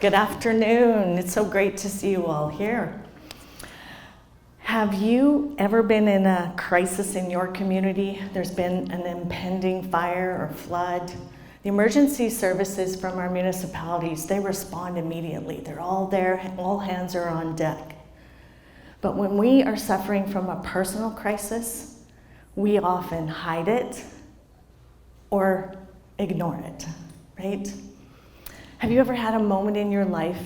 Good afternoon. It's so great to see you all here. Have you ever been in a crisis in your community? There's been an impending fire or flood. The emergency services from our municipalities, they respond immediately. They're all there, all hands are on deck. But when we are suffering from a personal crisis, we often hide it or ignore it, right? Have you ever had a moment in your life,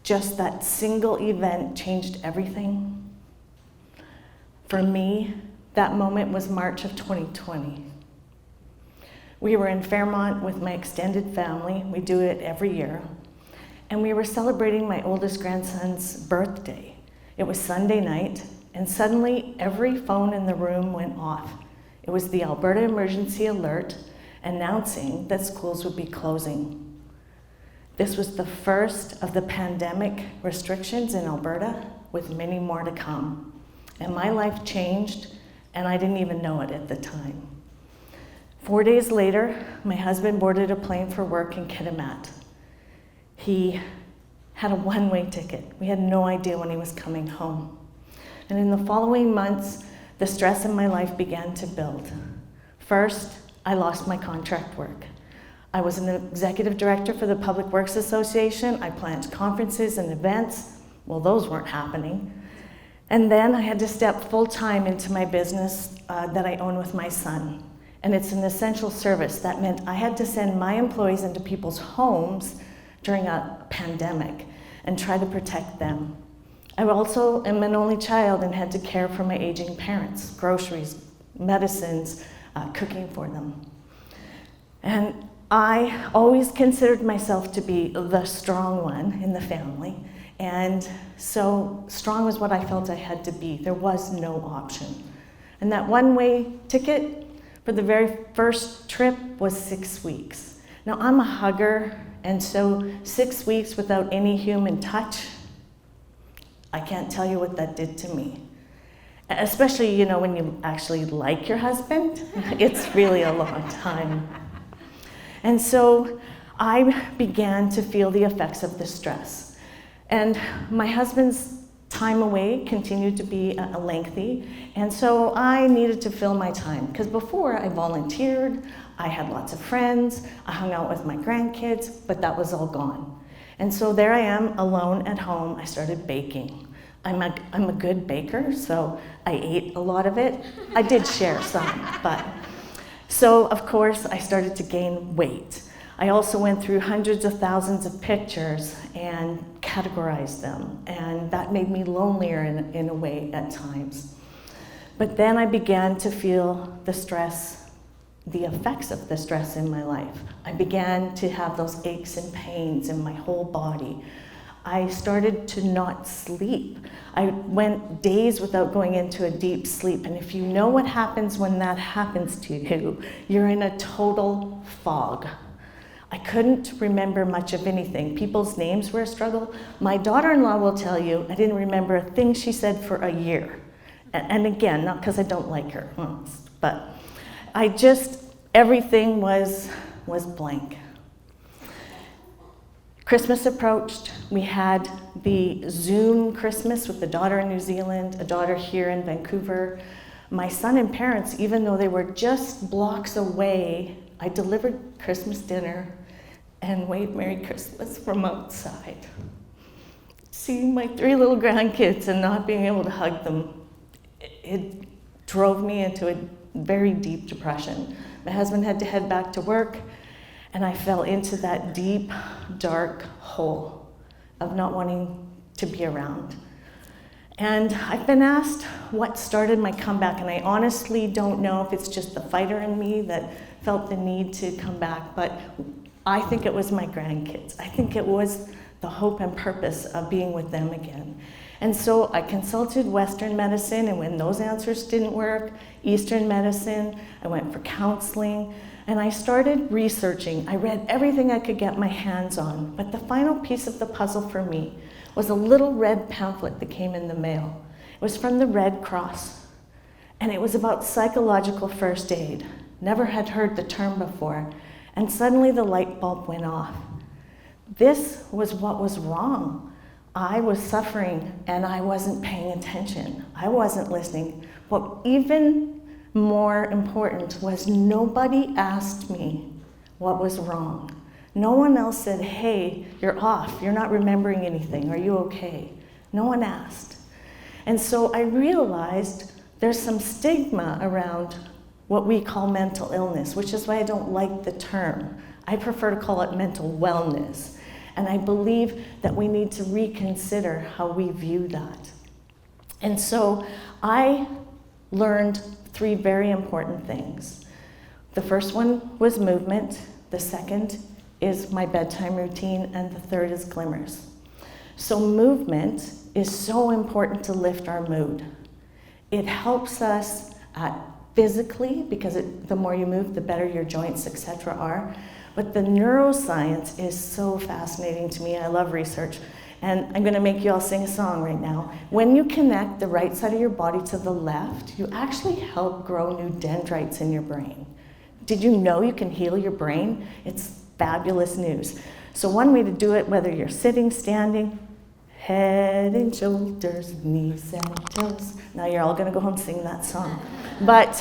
just that single event changed everything? For me, that moment was March of 2020. We were in Fairmont with my extended family. We do it every year. And we were celebrating my oldest grandson's birthday. It was Sunday night, and suddenly every phone in the room went off. It was the Alberta Emergency Alert announcing that schools would be closing. This was the first of the pandemic restrictions in Alberta, with many more to come. And my life changed, and I didn't even know it at the time. 4 days later, my husband boarded a plane for work in Kitimat. He had a one-way ticket. We had no idea when he was coming home. And in the following months, the stress in my life began to build. First, I lost my contract work. I was an executive director for the Public Works Association. I planned conferences and events. Well, those weren't happening. And then I had to step full-time into my business that I own with my son. And it's an essential service. That meant I had to send my employees into people's homes during a pandemic and try to protect them. I also am an only child and had to care for my aging parents, groceries, medicines, cooking for them. And I always considered myself to be the strong one in the family, and so strong was what I felt I had to be. There was no option. And that one-way ticket for the very first trip was 6 weeks. Now, I'm a hugger, and so 6 weeks without any human touch, I can't tell you what that did to me. Especially, when you actually like your husband, it's really a long time. And so I began to feel the effects of the stress. And my husband's time away continued to be lengthy, and so I needed to fill my time. Because before I volunteered, I had lots of friends, I hung out with my grandkids, but that was all gone. And so there I am, alone at home. I started baking. I'm a good baker, so I ate a lot of it. I did share some, but. So, of course, I started to gain weight. I also went through hundreds of thousands of pictures and categorized them, and that made me lonelier in a way at times. But then I began to feel the stress, the effects of the stress in my life. I began to have those aches and pains in my whole body. I started to not sleep. I went days without going into a deep sleep. And if you know what happens when that happens to you, you're in a total fog. I couldn't remember much of anything. People's names were a struggle. My daughter-in-law will tell you I didn't remember a thing she said for a year. And again, not because I don't like her, but everything was blank. Christmas approached. We had the Zoom Christmas with the daughter in New Zealand, a daughter here in Vancouver. My son and parents, even though they were just blocks away, I delivered Christmas dinner and waved Merry Christmas from outside. Seeing my 3 little grandkids and not being able to hug them, it drove me into a very deep depression. My husband had to head back to work, and I fell into that deep, dark hole of not wanting to be around. And I've been asked what started my comeback, and I honestly don't know if it's just the fighter in me that felt the need to come back, but I think it was my grandkids. I think it was the hope and purpose of being with them again. And so I consulted Western medicine, and when those answers didn't work, Eastern medicine, I went for counseling. And I started researching. I read everything I could get my hands on, but the final piece of the puzzle for me was a little red pamphlet that came in the mail. It was from the Red Cross, and it was about psychological first aid. Never had heard the term before, and suddenly the light bulb went off. this was what was wrong. I was suffering and I wasn't paying attention. I wasn't listening. But even more important was nobody asked me what was wrong. No one else said, hey, you're off. You're not remembering anything. Are you okay? No one asked. And so I realized there's some stigma around what we call mental illness, which is why I don't like the term. I prefer to call it mental wellness. And I believe that we need to reconsider how we view that. And so I learned 3 very important things. The first one was movement. The second is my bedtime routine. And the third is Glimmers. So movement is so important to lift our mood. It helps us physically, because the more you move, the better your joints, etc. are. But the neuroscience is so fascinating to me. I love research. And I'm going to make you all sing a song right now. When you connect the right side of your body to the left, you actually help grow new dendrites in your brain. Did you know you can heal your brain? It's fabulous news. So one way to do it, whether you're sitting, standing, head and shoulders, knees and toes. Now you're all going to go home and sing that song. But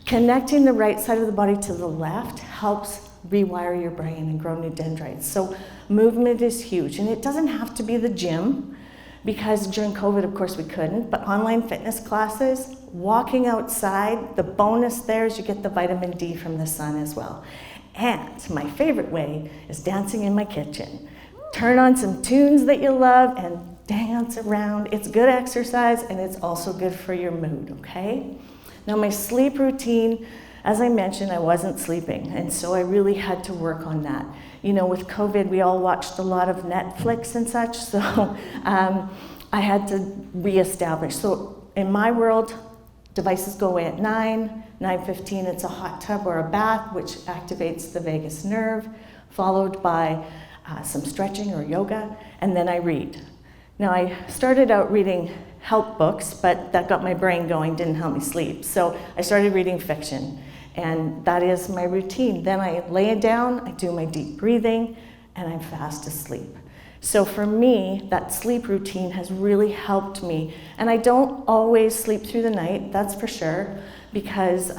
connecting the right side of the body to the left helps rewire your brain and grow new dendrites. So movement is huge. And it doesn't have to be the gym, because during COVID, of course, we couldn't. But online fitness classes, walking outside, the bonus there is you get the vitamin D from the sun as well. And my favorite way is dancing in my kitchen. Turn on some tunes that you love and dance around. It's good exercise and it's also good for your mood, okay? Now my sleep routine, as I mentioned, I wasn't sleeping, and so I really had to work on that. You know, with COVID, we all watched a lot of Netflix and such, so I had to reestablish. So in my world, devices go away at 9:15, it's a hot tub or a bath, which activates the vagus nerve, followed by some stretching or yoga, and then I read. Now, I started out reading help books, but that got my brain going, didn't help me sleep. So I started reading fiction, and that is my routine. Then I lay it down, I do my deep breathing, and I'm fast asleep. So for me, that sleep routine has really helped me. And I don't always sleep through the night, that's for sure, because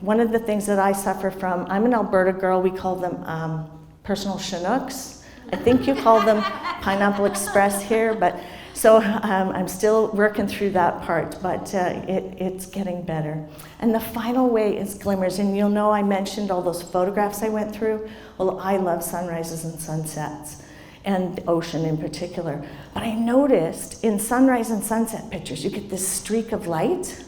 one of the things that I suffer from, I'm an Alberta girl, we call them personal Chinooks. I think you call them Pineapple Express here, but so I'm still working through that part, but it's getting better. And the final way is Glimmers, and you'll know I mentioned all those photographs I went through. Well, I love sunrises and sunsets, and the ocean in particular. But I noticed in sunrise and sunset pictures, you get this streak of light,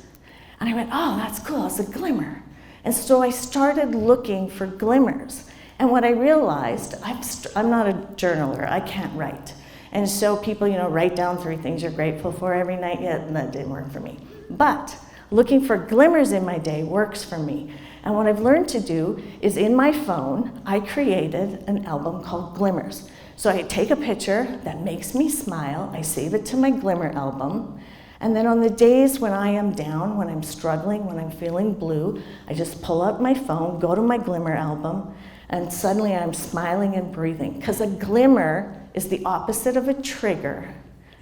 and I went, oh, that's cool, it's a glimmer. And so I started looking for glimmers. And what I realized, I'm not a journaler, I can't write. And so people, write down 3 things you're grateful for every night. Yeah, that didn't work for me. But looking for glimmers in my day works for me. And what I've learned to do is in my phone, I created an album called Glimmers. So I take a picture that makes me smile, I save it to my Glimmer album, and then on the days when I am down, when I'm struggling, when I'm feeling blue, I just pull out my phone, go to my Glimmer album, and suddenly I'm smiling and breathing. Because a glimmer is the opposite of a trigger,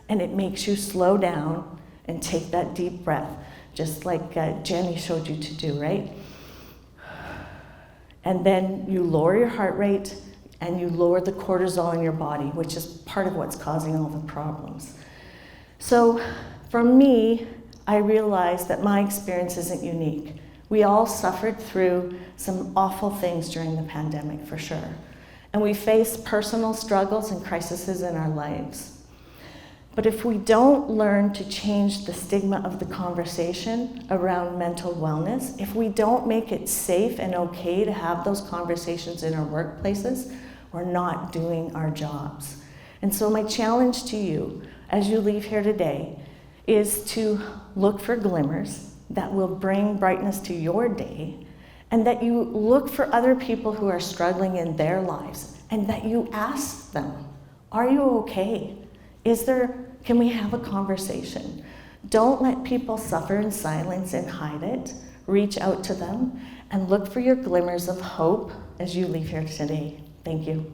and it makes you slow down and take that deep breath, just like Jenny showed you to do, right? And then you lower your heart rate, and you lower the cortisol in your body, which is part of what's causing all the problems. So for me, I realized that my experience isn't unique. We all suffered through some awful things during the pandemic, for sure. And we face personal struggles and crises in our lives. But if we don't learn to change the stigma of the conversation around mental wellness, if we don't make it safe and okay to have those conversations in our workplaces, we're not doing our jobs. And so my challenge to you, as you leave here today, is to look for glimmers that will bring brightness to your day, and that you look for other people who are struggling in their lives, and that you ask them, are you okay? Can we have a conversation? Don't let people suffer in silence and hide it. Reach out to them and look for your glimmers of hope as you leave here today. Thank you.